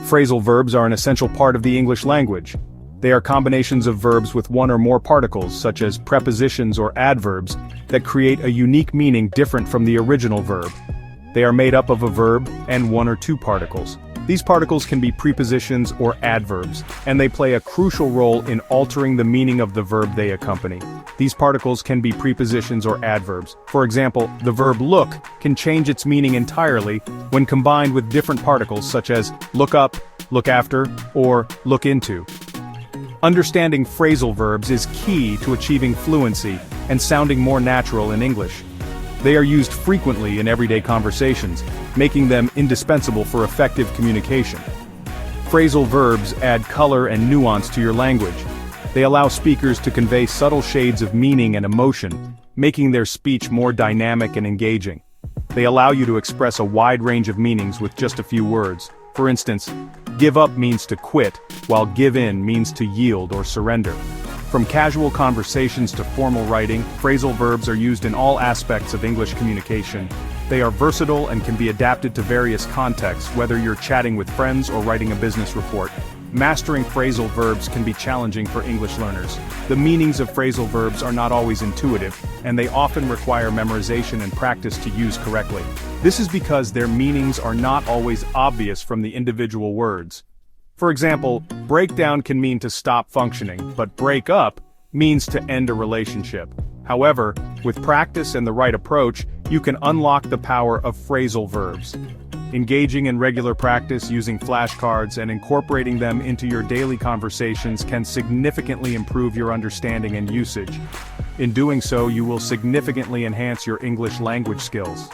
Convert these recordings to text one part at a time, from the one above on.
Phrasal verbs are an essential part of the English language. They are combinations of verbs with one or more particles, such as prepositions or adverbs, that create a unique meaning different from the original verb. They are made up of a verb and one or two particles. These particles can be prepositions or adverbs, and they play a crucial role in altering the meaning of the verb they accompany. These particles can be prepositions or adverbs. For example, the verb look can change its meaning entirely when combined with different particles such as look up, look after, or look into. Understanding phrasal verbs is key to achieving fluency and sounding more natural in English. They are used frequently in everyday conversations, making them indispensable for effective communication. Phrasal verbs add color and nuance to your language. They allow speakers to convey subtle shades of meaning and emotion, making their speech more dynamic and engaging. They allow you to express a wide range of meanings with just a few words. For instance, give up means to quit, while give in means to yield or surrender. From casual conversations to formal writing, phrasal verbs are used in all aspects of English communication. They are versatile and can be adapted to various contexts, whether you're chatting with friends or writing a business report. Mastering phrasal verbs can be challenging for English learners. The meanings of phrasal verbs are not always intuitive, and they often require memorization and practice to use correctly. This is because their meanings are not always obvious from the individual words. For example, break down can mean to stop functioning, but break up means to end a relationship. However, with practice and the right approach, you can unlock the power of phrasal verbs. Engaging in regular practice using flashcards and incorporating them into your daily conversations can significantly improve your understanding and usage. In doing so, you will significantly enhance your English language skills.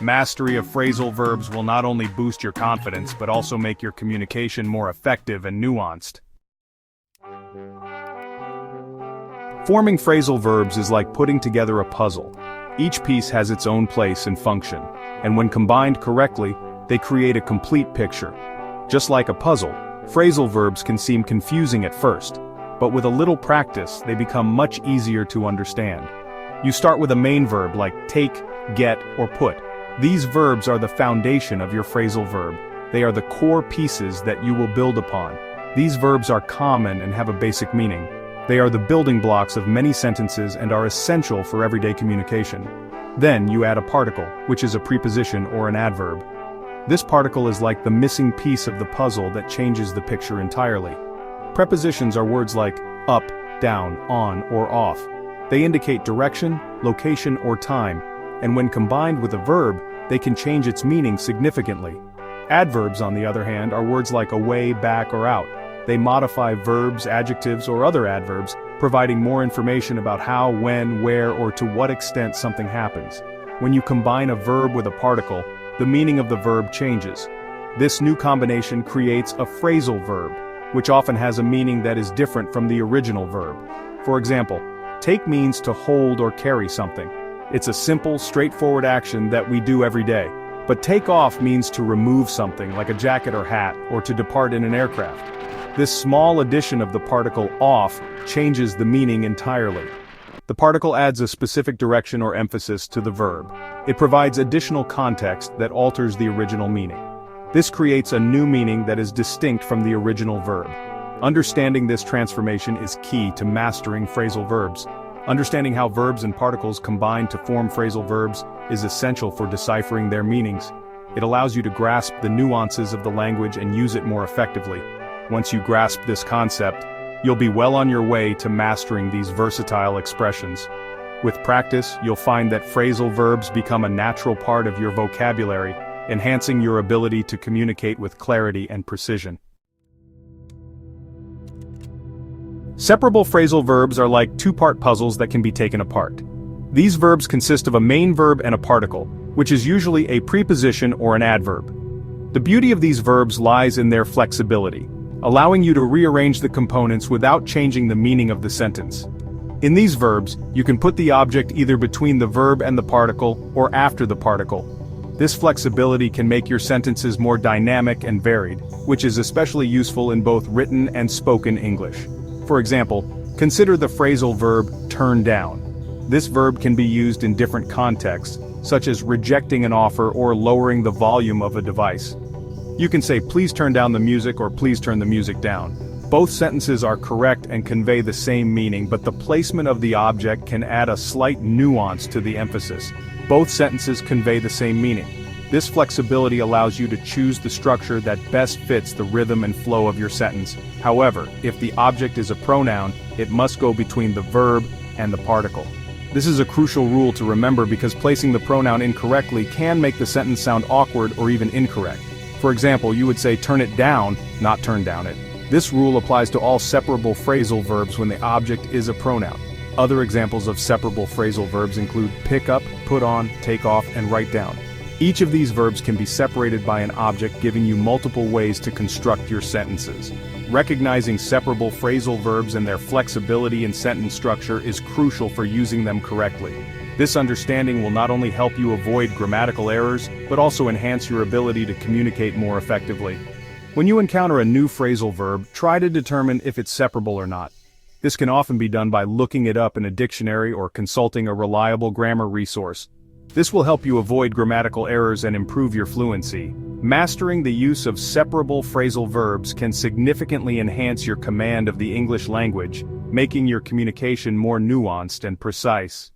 Mastery of phrasal verbs will not only boost your confidence but also make your communication more effective and nuanced. Forming phrasal verbs is like putting together a puzzle. Each piece has its own place and function, and when combined correctly, they create a complete picture. Just like a puzzle, phrasal verbs can seem confusing at first, but with a little practice, they become much easier to understand. You start with a main verb like take, get, or put. These verbs are the foundation of your phrasal verb. They are the core pieces that you will build upon. These verbs are common and have a basic meaning. They are the building blocks of many sentences and are essential for everyday communication. Then you add a particle, which is a preposition or an adverb. This particle is like the missing piece of the puzzle that changes the picture entirely. Prepositions are words like up, down, on, or off. They indicate direction, location, or time, and when combined with a verb, they can change its meaning significantly. Adverbs, on the other hand, are words like away, back, or out. They modify verbs, adjectives, or other adverbs, providing more information about how, when, where, or to what extent something happens. When you combine a verb with a particle, the meaning of the verb changes. This new combination creates a phrasal verb, which often has a meaning that is different from the original verb. For example, take means to hold or carry something. It's a simple, straightforward action that we do every day. But take off means to remove something, like a jacket or hat, or to depart in an aircraft. This small addition of the particle off changes the meaning entirely. The particle adds a specific direction or emphasis to the verb. It provides additional context that alters the original meaning. This creates a new meaning that is distinct from the original verb. Understanding this transformation is key to mastering phrasal verbs. Understanding how verbs and particles combine to form phrasal verbs is essential for deciphering their meanings. It allows you to grasp the nuances of the language and use it more effectively. Once you grasp this concept, you'll be well on your way to mastering these versatile expressions. With practice, you'll find that phrasal verbs become a natural part of your vocabulary, enhancing your ability to communicate with clarity and precision. Separable phrasal verbs are like two-part puzzles that can be taken apart. These verbs consist of a main verb and a particle, which is usually a preposition or an adverb. The beauty of these verbs lies in their flexibility, allowing you to rearrange the components without changing the meaning of the sentence. In these verbs, you can put the object either between the verb and the particle or after the particle. This flexibility can make your sentences more dynamic and varied, which is especially useful in both written and spoken English. For example, consider the phrasal verb turn down. This verb can be used in different contexts, such as rejecting an offer or lowering the volume of a device. You can say please turn down the music or please turn the music down. Both sentences are correct and convey the same meaning, but the placement of the object can add a slight nuance to the emphasis. Both sentences convey the same meaning. This flexibility allows you to choose the structure that best fits the rhythm and flow of your sentence. However, if the object is a pronoun, it must go between the verb and the particle. This is a crucial rule to remember because placing the pronoun incorrectly can make the sentence sound awkward or even incorrect. For example, you would say turn it down, not turn down it. This rule applies to all separable phrasal verbs when the object is a pronoun. Other examples of separable phrasal verbs include pick up, put on, take off, and write down. Each of these verbs can be separated by an object, giving you multiple ways to construct your sentences. Recognizing separable phrasal verbs and their flexibility in sentence structure is crucial for using them correctly. This understanding will not only help you avoid grammatical errors, but also enhance your ability to communicate more effectively. When you encounter a new phrasal verb, try to determine if it's separable or not. This can often be done by looking it up in a dictionary or consulting a reliable grammar resource. This will help you avoid grammatical errors and improve your fluency. Mastering the use of separable phrasal verbs can significantly enhance your command of the English language, making your communication more nuanced and precise.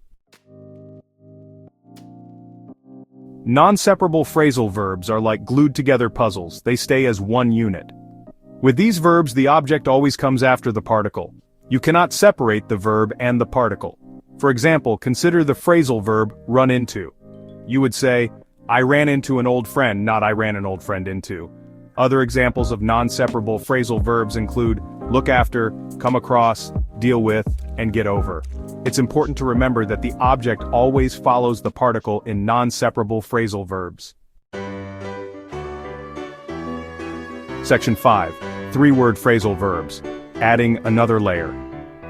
Non-separable phrasal verbs are like glued-together puzzles. They stay as one unit. With these verbs, the object always comes after the particle. You cannot separate the verb and the particle. For example, consider the phrasal verb run into. You would say, I ran into an old friend, not I ran an old friend into. Other examples of non-separable phrasal verbs include look after, come across, deal with, and get over. It's important to remember that the object always follows the particle in non-separable phrasal verbs. Section 5. Three-word phrasal verbs. Adding another layer.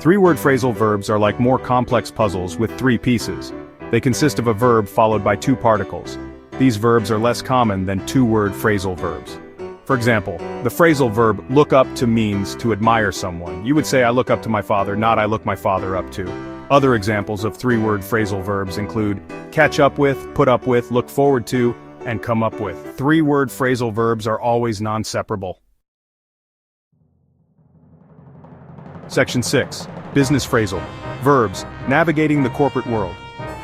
Three-word phrasal verbs are like more complex puzzles with three pieces. They consist of a verb followed by two particles. These verbs are less common than two-word phrasal verbs. For example, the phrasal verb look up to means to admire someone. You would say I look up to my father, not I look my father up to. Other examples of three-word phrasal verbs include catch up with, put up with, look forward to, and come up with. Three-word phrasal verbs are always non-separable. Section 6. Business phrasal. Verbs. Navigating the corporate world.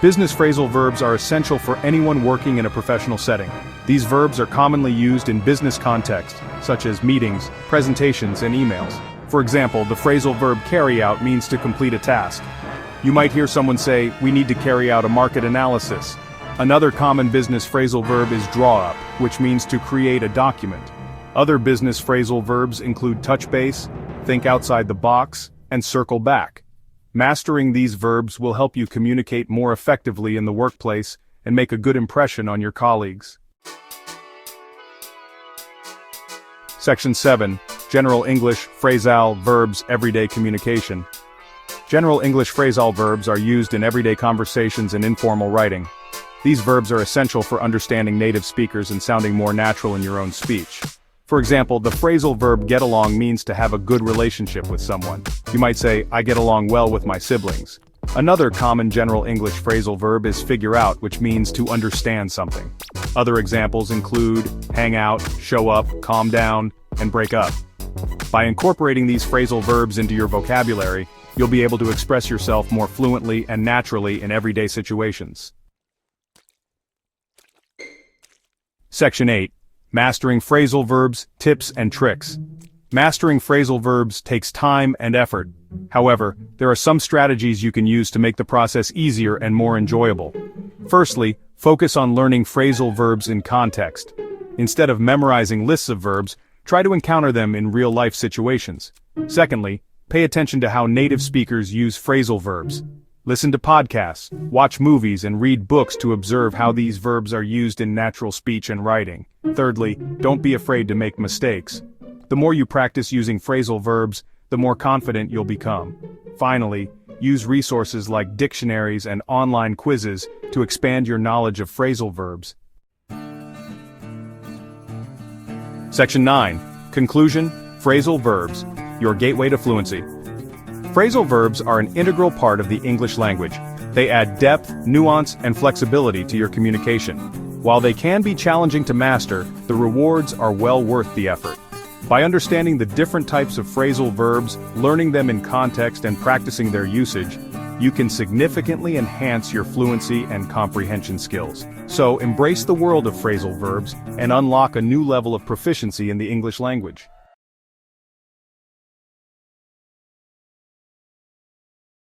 Business phrasal verbs are essential for anyone working in a professional setting. These verbs are commonly used in business context, such as meetings, presentations, and emails. For example, the phrasal verb carry out means to complete a task. You might hear someone say, we need to carry out a market analysis. Another common business phrasal verb is draw up, which means to create a document. Other business phrasal verbs include touch base, think outside the box, and circle back. Mastering these verbs will help you communicate more effectively in the workplace and make a good impression on your colleagues. Section 7. General English Phrasal Verbs Everyday Communication. General English phrasal verbs are used in everyday conversations and informal writing. These verbs are essential for understanding native speakers and sounding more natural in your own speech. For example, the phrasal verb get along means to have a good relationship with someone. You might say, I get along well with my siblings. Another common General English phrasal verb is figure out, which means to understand something. Other examples include hang out, show up, calm down, and break up. By incorporating these phrasal verbs into your vocabulary, you'll be able to express yourself more fluently and naturally in everyday situations. Section 8. Mastering phrasal verbs, tips and tricks. Mastering phrasal verbs takes time and effort. However, there are some strategies you can use to make the process easier and more enjoyable. Firstly, focus on learning phrasal verbs in context. Instead of memorizing lists of verbs, try to encounter them in real-life situations. Secondly, pay attention to how native speakers use phrasal verbs. Listen to podcasts, watch movies, and read books to observe how these verbs are used in natural speech and writing. Thirdly, don't be afraid to make mistakes. The more you practice using phrasal verbs, the more confident you'll become. Finally, use resources like dictionaries and online quizzes to expand your knowledge of phrasal verbs. Section 9. Conclusion, Phrasal Verbs, your gateway to fluency. Phrasal verbs are an integral part of the English language. They add depth, nuance, and flexibility to your communication. While they can be challenging to master, the rewards are well worth the effort. By understanding the different types of phrasal verbs, learning them in context and practicing their usage, you can significantly enhance your fluency and comprehension skills. So, embrace the world of phrasal verbs and unlock a new level of proficiency in the English language.